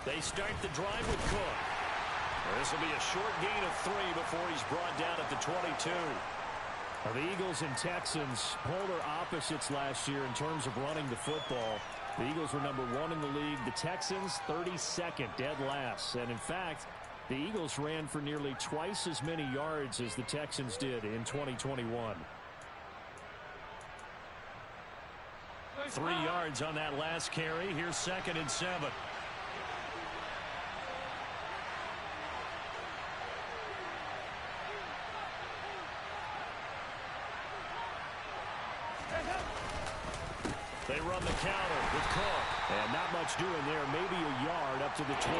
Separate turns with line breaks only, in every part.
They start the drive with Cook. This will be a short gain of 3 before he's brought down at the 22.
Well, the Eagles and Texans, polar opposites last year in terms of running the football. The Eagles were number 1 in the league. The Texans, 32nd, dead last. And in fact, the Eagles ran for nearly twice as many yards as the Texans did in 2021.
3 yards on that last carry. Here's 2nd and 7. They run the counter with Cook.
And not much doing there. Maybe a yard up to the 23.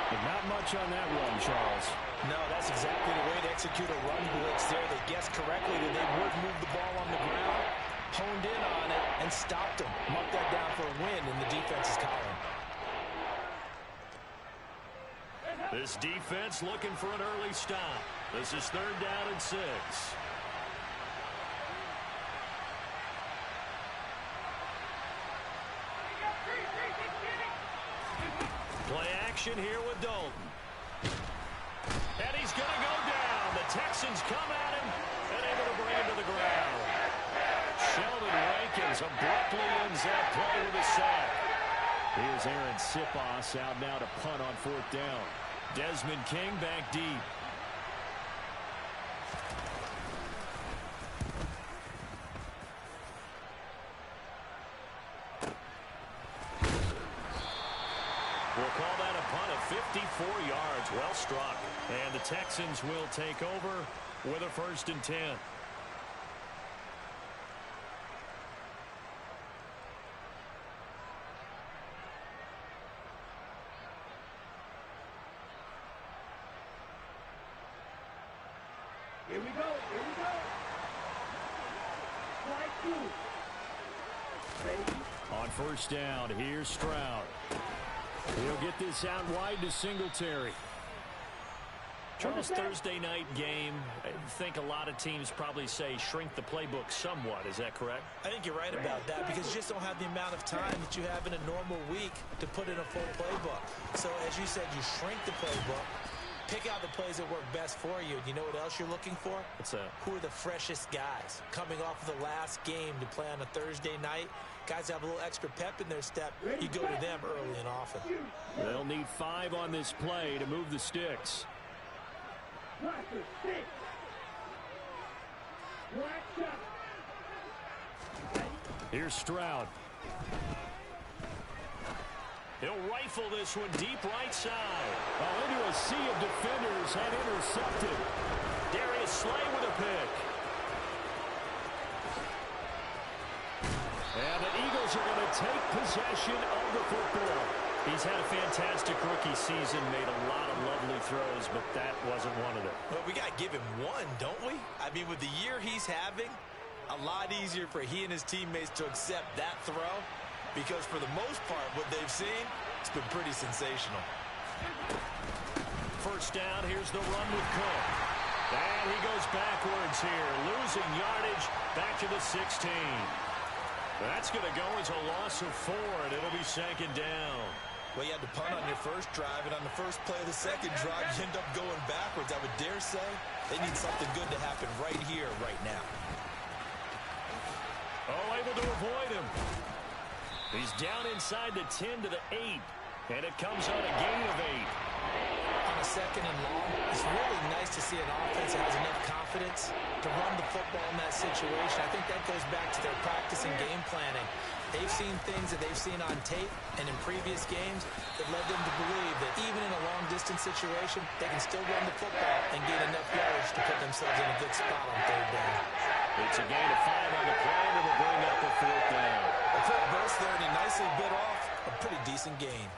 But not much on that run, Charles.
No, that's exactly the way to execute a run blitz there. They guessed correctly that they would move the ball on the ground, honed in on it, and stopped them. Marked that down for a win in the defense's column.
This defense looking for an early stop. This is 3rd down and 6. Play action here with Dalton. And he's going to go down. The Texans come at him and able to bring him to the ground. Sheldon Rankins abruptly ends that play with a sack.
Here's Aaron Sipos out now to punt on 4th down.
Desmond King back deep. We'll call that a punt of 54 yards. Well struck. And the Texans will take over with a 1st and 10.
Here we go. Here we go. Strike 2. Ready?
On 1st down, here's Stroud. He'll get this out wide to Singletary.
Charles, Thursday night game, I think a lot of teams probably say shrink the playbook somewhat. Is that correct?
I think you're right about that because you just don't have the amount of time that you have in a normal week to put in a full playbook. So as you said, you shrink the playbook, pick out the plays that work best for you. You know what else you're looking for?
What's that?
Who are the freshest guys coming off of the last game to play on a Thursday night? Guys have a little extra pep in their step. You go to them early and often.
They'll need 5 on this play to move the sticks. Here's Stroud.
He'll rifle this one deep right side.
Into a sea of defenders and intercepted.
Darius Slay with a pick.
And the Eagles are going to take possession of the football.
He's had a fantastic rookie season, made a lot of lovely throws, but that wasn't one of them.
Well, we got to give him one, don't we? I mean, with the year he's having, a lot easier for he and his teammates to accept that throw because for the most part, what they've seen, it's been pretty sensational.
1st down, here's the run with Cook. And he goes backwards here, losing yardage back to the 16. That's going to go as a loss of 4, and it'll be 2nd down.
Well, you had to punt on your first drive, and on the first play of the second drive, you end up going backwards. I would dare say they need something good to happen right here, right now.
Oh, able to avoid him. He's down inside the 10 to the 8, and it comes on a gain of 8.
On a 2nd and long, it's really nice to see an offense that has enough confidence to run the football in that situation. I think that goes back to their practice and game planning. They've seen things that they've seen on tape and in previous games that led them to believe that even in a long-distance situation, they can still run the football and gain enough yards to put themselves in a good spot on 3rd down.
It's a gain of 5 on the play, and it'll bring up a 4th down.
A quick burst there, and he nicely bit off a pretty decent gain.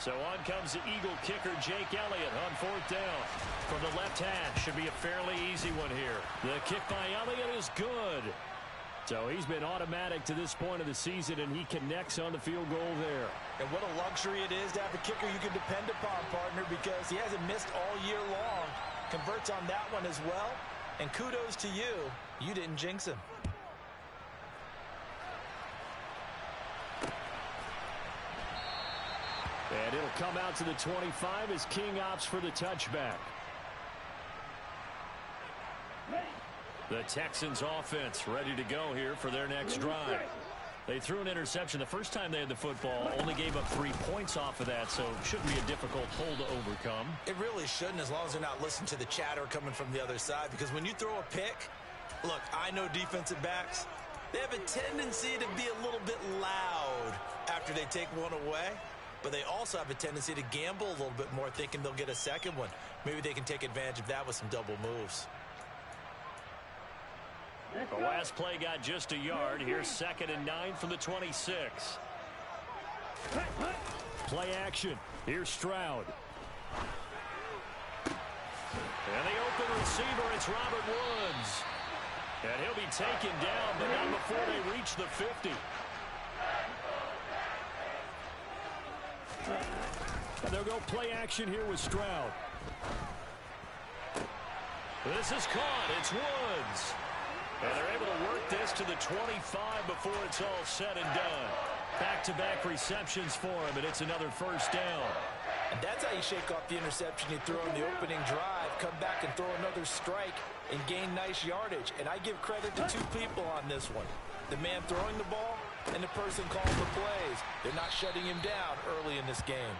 So on comes the Eagle kicker, Jake Elliott, on 4th down. From the left hash, should be a fairly easy one here. The kick by Elliott is good.
So he's been automatic to this point of the season, and he connects on the field goal there.
And what a luxury it is to have a kicker you can depend upon, partner, because he hasn't missed all year long. Converts on that one as well. And kudos to you. You didn't jinx him.
come out to the 25 as King opts for the touchback. The Texans offense ready to go here for their next drive. They threw an interception the first time they had the football, only gave up 3 points off of that, so it shouldn't be a difficult hole to overcome.
It really shouldn't, as long as they're not listening to the chatter coming from the other side, because when you throw a pick, look, I know defensive backs, they have a tendency to be a little bit loud after they take one away, but they also have a tendency to gamble a little bit more, thinking they'll get a second one. Maybe they can take advantage of that with some double moves.
The last play got just a yard. Here's 2nd and 9 from the 26. Play action. Here's Stroud. And the open receiver, it's Robert Woods. And he'll be taken down, but not before they reach the 50. And they'll go play action here with Stroud. This is caught. It's Woods. And they're able to work this to the 25 before it's all said and done. Back-to-back receptions for him, and it's another first down.
And that's how you shake off the interception you throw in the opening drive, come back and throw another strike, and gain nice yardage. And I give credit to 2 people on this one. The man throwing the ball and the person calling the plays. They're not shutting him down early in this game.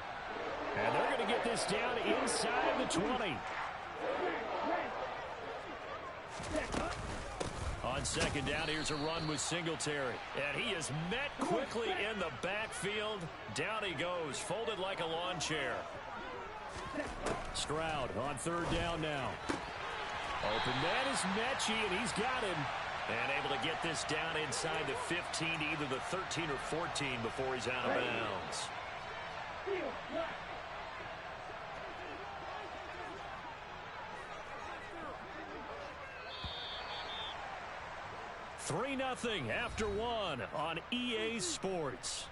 And they're going to get this down inside the 20. On 2nd down, here's a run with Singletary. And he is met quickly in the backfield. Down he goes, folded like a lawn chair. Stroud on 3rd down now. Open man is Mechie, and he's got him. And able to get this down inside the 15, either the 13 or 14 before he's out of bounds. 3-0 after 1 on EA Sports.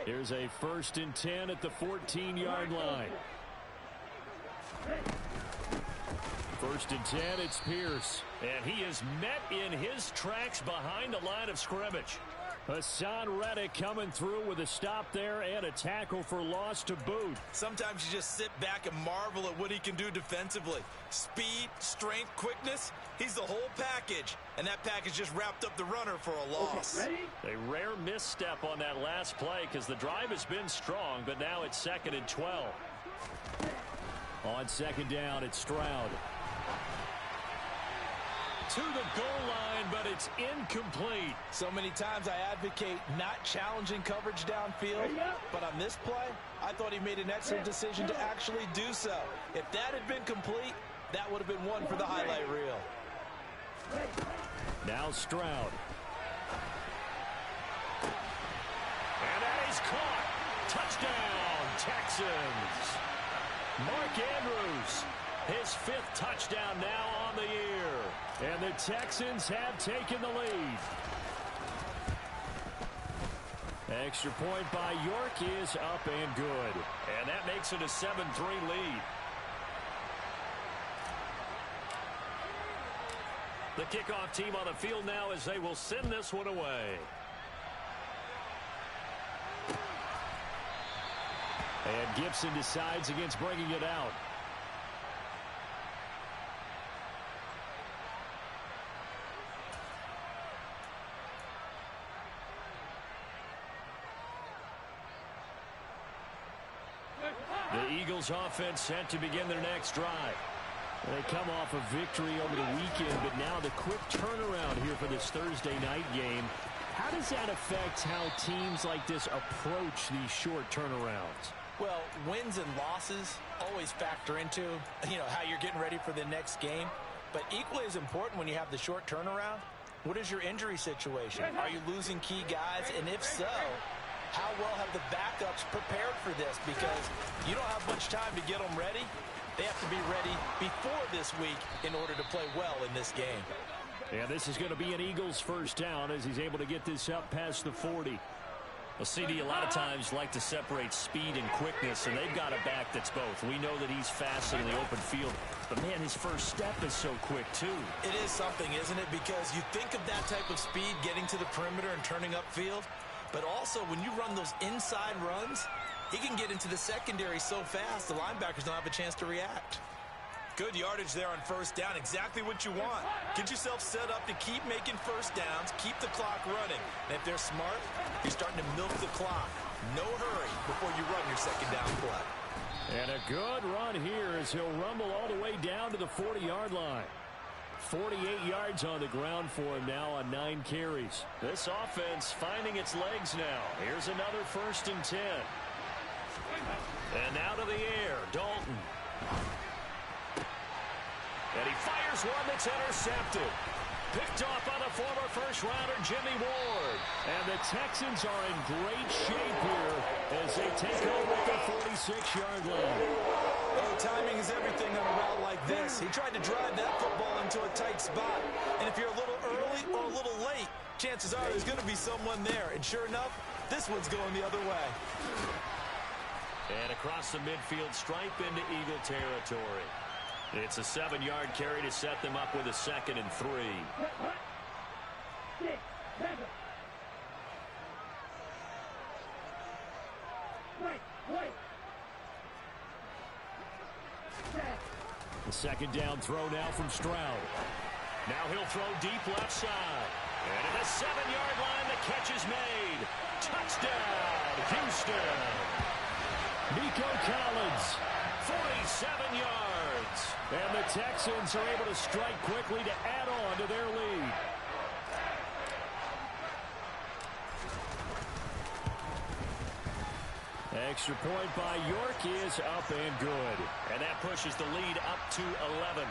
Here's a 1st and 10 at the 14-yard line. 1st and 10, it's Pierce. And he is met in his tracks behind the line of scrimmage. Hassan Reddick coming through with a stop there and a tackle for loss to boot.
Sometimes you just sit back and marvel at what he can do defensively. Speed, strength, quickness, he's the whole package. And that package just wrapped up the runner for a loss.
A rare misstep on that last play because the drive has been strong, but now it's 2nd and 12. On 2nd down, it's Stroud. To the goal line, but it's incomplete.
So many times I advocate not challenging coverage downfield, but on this play, I thought he made an excellent decision to actually do so. If that had been complete, that would have been one for the highlight reel.
Now Stroud. And that is caught. Touchdown, Texans. Mark Andrews, his 5th touchdown now on the year. And the Texans have taken the lead. Extra point by York is up and good. And that makes it a 7-3 lead. The kickoff team on the field now as they will send this one away. And Gibson decides against bringing it out. The Eagles offense set to begin their next drive. They come off a victory over the weekend, but now the quick turnaround here for this Thursday night game. How does that affect how teams like this approach these short turnarounds?
Well, wins and losses always factor into, how you're getting ready for the next game. But equally as important when you have the short turnaround, what is your injury situation? Are you losing key guys? And if so, how well have the backups prepared for this? Because you don't have much time to get them ready. They have to be ready before this week in order to play well in this game.
And this is going to be an Eagles first down as he's able to get this up past the 40. Well, CD, a lot of times like to separate speed and quickness, and they've got a back that's both. We know that he's fast in the open field, but, man, his first step is so quick, too.
It is something, isn't it? Because you think of that type of speed getting to the perimeter and turning upfield, but also when you run those inside runs, he can get into the secondary so fast the linebackers don't have a chance to react. Good yardage there on first down. Exactly what you want. Get yourself set up to keep making first downs, keep the clock running. And if they're smart, you're starting to milk the clock. No hurry before you run your second down play.
And a good run here as he'll rumble all the way down to the 40-yard line. 48 yards on the ground for him now on 9 carries. This offense finding its legs now. Here's another 1st and 10. And now to the air, Dalton. And he fires one that's intercepted. Picked off by the former first-rounder Jimmy Ward. And the Texans are in great shape here as they take over at the 46-yard line.
Oh, timing is everything on a route like this. He tried to drive that football into a tight spot. And if you're a little early or a little late, chances are there's going to be someone there. And sure enough, this one's going the other way.
And across the midfield stripe into Eagle territory. It's a 7-yard carry to set them up with a 2nd and 3.
6, 7. Wait.
The 2nd down throw now from Stroud. Now he'll throw deep left side. And at the 7-yard line, the catch is made. Touchdown, Houston. Nico Collins, 47 yards. And the Texans are able to strike quickly to add on to their lead. Extra point by York is up and good. And that pushes the lead up to 11.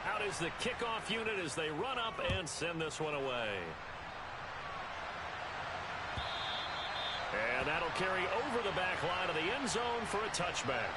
Out is the kickoff unit as they run up and send this one away. And that'll carry over the back line of the end zone for a touchback.